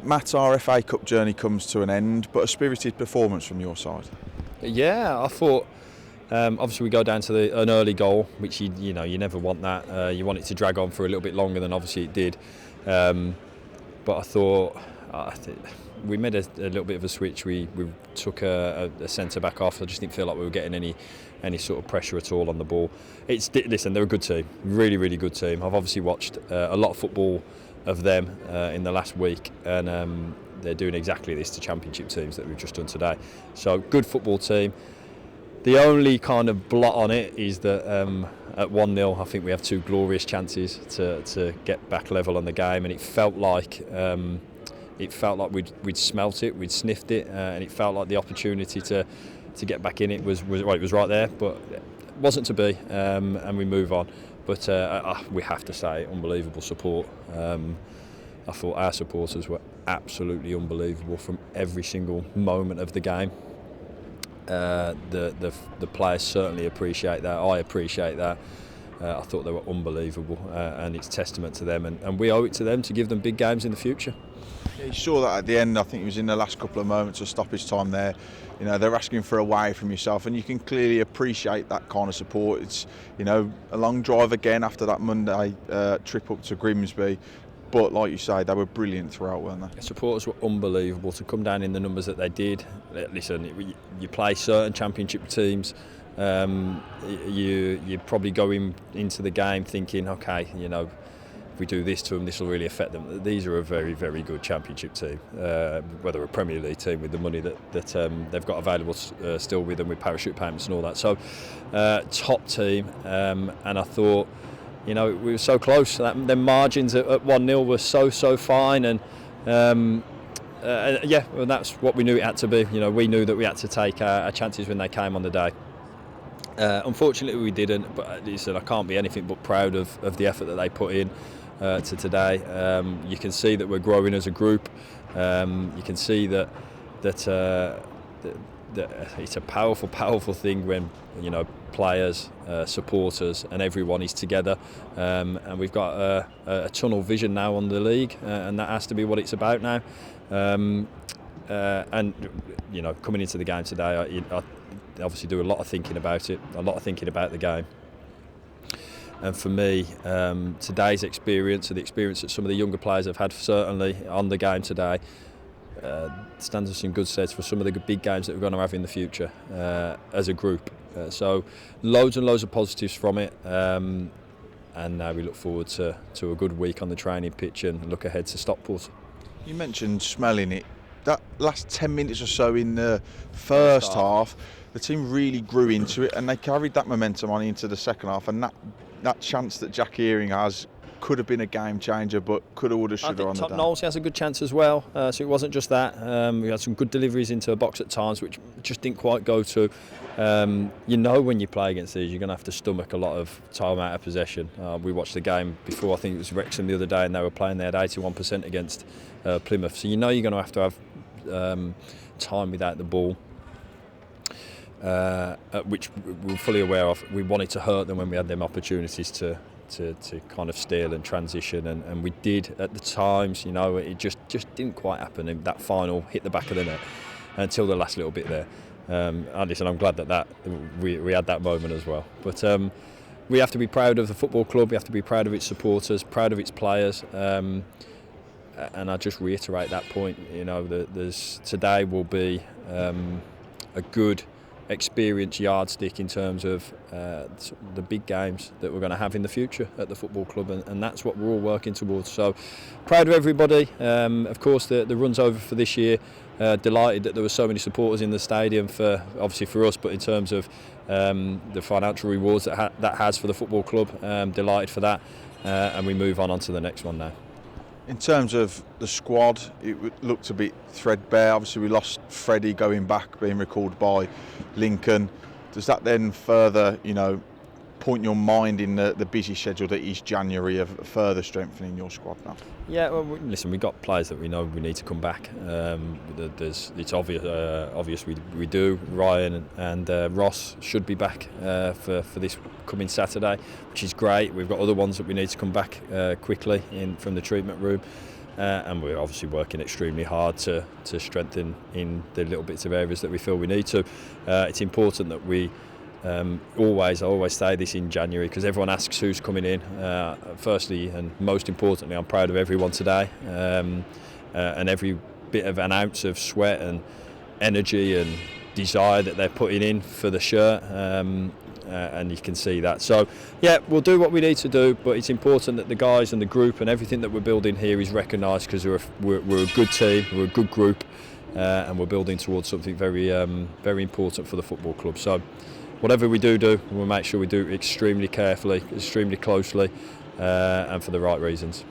Matt, our FA Cup journey comes to an end, but a spirited performance from your side. Yeah, I thought obviously we go down to an early goal, which you never want that. You want it to drag on for a little bit longer than obviously it did. But I thought we made a little bit of a switch. We took a centre back off. I just didn't feel like we were getting any sort of pressure at all on the ball. Listen, they're a good team, really good team. I've obviously watched a lot of football of them in the last week, and they're doing exactly this to Championship teams that we've just done today. So good football team. The only kind of blot on it is that at 1-0, I think we have two glorious chances to get back level on the game, and it felt like we'd smelt it, we'd sniffed it, and it felt like the opportunity to get back in it was right there, but it wasn't to be, and we move on. But we have to say, unbelievable support. I thought our supporters were absolutely unbelievable from every single moment of the game. The players certainly appreciate that. I appreciate that. I thought they were unbelievable, and it's testament to them, and we owe it to them to give them big games in the future. Yeah, you saw that at the end. I think it was in the last couple of moments of stoppage time there. You know, they're asking for a way from yourself, and you can clearly appreciate that kind of support. It's, a long drive again after that Monday trip up to Grimsby. But like you say, they were brilliant throughout, weren't they? The supporters were unbelievable to come down in the numbers that they did. Listen, you play certain Championship teams, you probably go into the game thinking, okay, if we do this to them, this will really affect them. These are a very, very good Championship team, whether a Premier League team with the money that they've got available still with them, with parachute payments and all that. So, top team, and I thought, we were so close. The margins at 1-0 were so fine, and well, that's what we knew it had to be. We knew that we had to take our chances when they came on the day. Unfortunately, we didn't. But listen, I can't be anything but proud of the effort that they put in to today. You can see that we're growing as a group. You can see that it's a powerful thing when players, supporters, and everyone is together. And we've got a tunnel vision now on the league, and that has to be what it's about now. And coming into the game today, I obviously do a lot of thinking about it, a lot of thinking about the game. And for me, today's experience, and the experience that some of the younger players have had certainly on the game today, stands us in good stead for some of the big games that we're going to have in the future as a group. So loads and loads of positives from it, and now we look forward to a good week on the training pitch and look ahead to Stockport. You mentioned smelling it. That last 10 minutes or so in the first half, the team really grew into it, and they carried that momentum on into the second half, and that chance that Jack Earing has could have been a game changer, but could have, would have, should have on the day. Knowles has a good chance as well, so it wasn't just that. We had some good deliveries into the box at times, which just didn't quite go to. When you play against these, you're going to have to stomach a lot of time out of possession. We watched the game before, I think it was Wrexham the other day, and they were playing, they had 81% against Plymouth, so you're going to have time without the ball. Which we were fully aware of. We wanted to hurt them when we had them opportunities to kind of steal and transition, and we did at the times. It just didn't quite happen. And that final hit the back of the net until the last little bit there. And listen, I'm glad that we had that moment as well. But we have to be proud of the football club. We have to be proud of its supporters, proud of its players. And I just reiterate that point. Today will be a good experience yardstick in terms of the big games that we're going to have in the future at the football club, and that's what we're all working towards. So proud of everybody. Of course the run's over for this year. Delighted that there were so many supporters in the stadium for us, but in terms of the financial rewards that has for the football club, delighted for that, and we move on to the next one now. In terms of the squad, it looked a bit threadbare. Obviously, we lost Freddie going back, being recalled by Lincoln. Does that then further, point your mind in the busy schedule that is January of further strengthening your squad now? Yeah, well, listen, we've got players that we know we need to come back. It's obvious we do. Ryan and Ross should be back for this coming Saturday, which is great. We've got other ones that we need to come back quickly from the treatment room. and we're obviously working extremely hard to strengthen in the little bits of areas that we feel we need to. It's important that we I always say this in January, because everyone asks who's coming in. Firstly and most importantly, I'm proud of everyone today, and every bit of an ounce of sweat and energy and desire that they're putting in for the shirt, and you can see that. So yeah, we'll do what we need to do, but it's important that the guys and the group and everything that we're building here is recognised, because we're a good team, we're a good group, and we're building towards something very very important for the football club. So whatever we do, we'll make sure we do it extremely carefully, extremely closely, and for the right reasons.